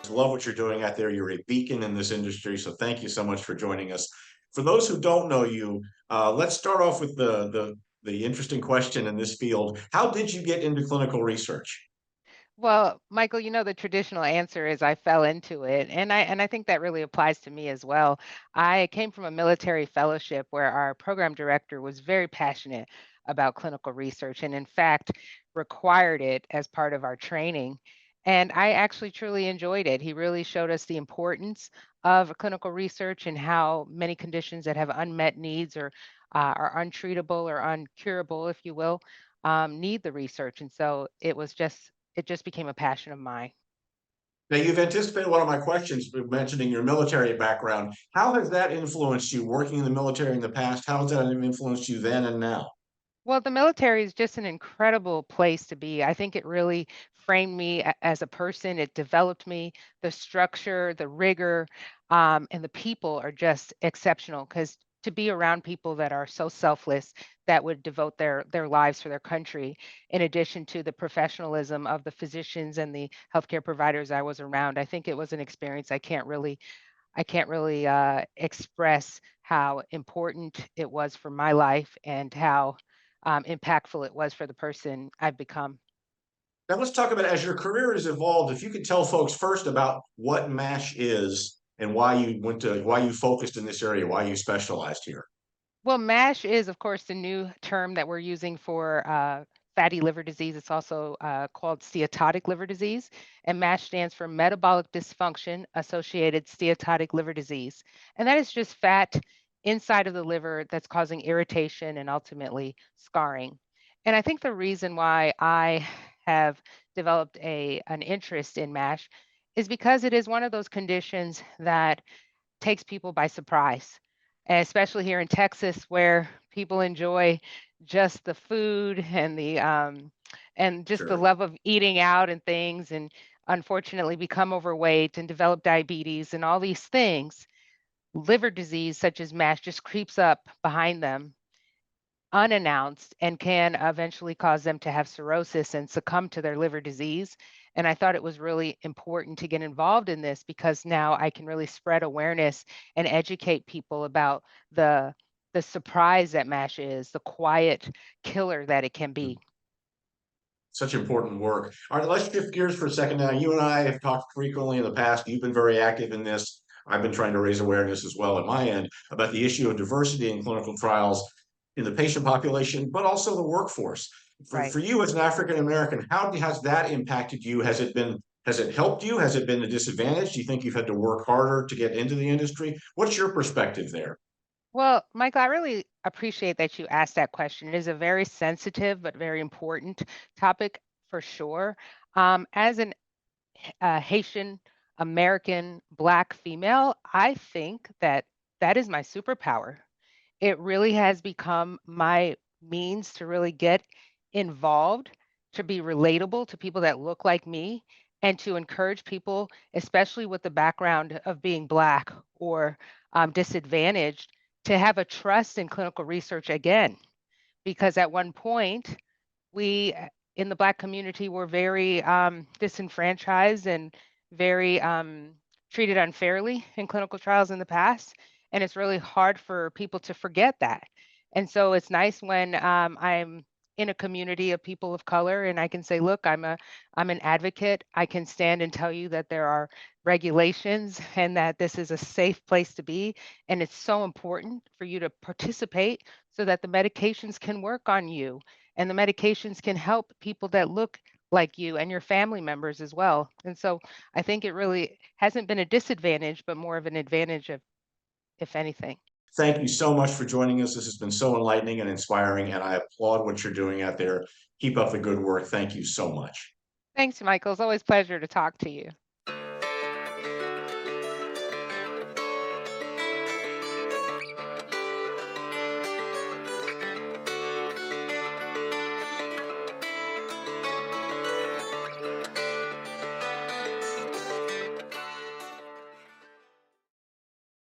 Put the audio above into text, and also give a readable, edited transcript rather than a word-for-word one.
love what you're doing out there. You're a beacon in this industry. So thank you so much for joining us. For those who don't know you, let's start off with the interesting question in this field. How did you get into clinical research? Well, Michael, the traditional answer is I fell into it, and I think that really applies to me as well. I came from a military fellowship where our program director was very passionate about clinical research and in fact required it as part of our training. And I actually truly enjoyed it. He really showed us the importance of clinical research and how many conditions that have unmet needs or are untreatable or uncurable, if you will, need the research. And so it just became a passion of mine. Now, you've anticipated one of my questions mentioning your military background. How has that influenced you working in the military in the past? How has that influenced you then and now? Well, the military is just an incredible place to be. I think it really framed me as a person. It developed me. The structure, the rigor, and the people are just exceptional because to be around people that are so selfless that would devote their lives for their country, in addition to the professionalism of the physicians and the healthcare providers I was around, I think it was an experience I can't really express how important it was for my life and how impactful it was for the person I've become. Now let's talk about as your career has evolved, if you could tell folks first about what MASH is and why you focused in this area, why you specialized here. Well, MASH is, of course, the new term that we're using for fatty liver disease. It's also called steatotic liver disease, and MASH stands for metabolic dysfunction associated steatotic liver disease. And that is just fat inside of the liver that's causing irritation and ultimately scarring. And I think the reason why I have developed an interest in MASH is because it is one of those conditions that takes people by surprise, and especially here in Texas where people enjoy just the food and just the Sure. love of eating out and things, and unfortunately become overweight and develop diabetes and all these things. Liver disease such as MASH just creeps up behind them unannounced and can eventually cause them to have cirrhosis and succumb to their liver disease. And I thought it was really important to get involved in this because now I can really spread awareness and educate people about the surprise that MASH is, the quiet killer that it can be. Such important work. All right, let's shift gears for a second now. You and I have talked frequently in the past. You've been very active in this. I've been trying to raise awareness as well at my end about the issue of diversity in clinical trials in the patient population, but also the workforce. Right. For you as an African American, how has that impacted you? Has it helped you? Has it been a disadvantage? Do you think you've had to work harder to get into the industry? What's your perspective there? Well, Michael, I really appreciate that you asked that question. It is a very sensitive but very important topic for sure. As an Haitian American Black female, I think that that is my superpower. It really has become my means to really get involved, to be relatable to people that look like me, and to encourage people, especially with the background of being Black or disadvantaged, to have a trust in clinical research again. Because at one point, we in the Black community were very disenfranchised and very treated unfairly in clinical trials in the past. And it's really hard for people to forget that. And so it's nice when I'm in a community of people of color and I can say, look, I'm an advocate. I can stand and tell you that there are regulations and that this is a safe place to be. And it's so important for you to participate so that the medications can work on you and the medications can help people that look like you and your family members as well. And so I think it really hasn't been a disadvantage, but more of an advantage of, if anything. Thank you so much for joining us. This has been so enlightening and inspiring, and I applaud what you're doing out there. Keep up the good work. Thank you so much. Thanks, Michael. It's always a pleasure to talk to you.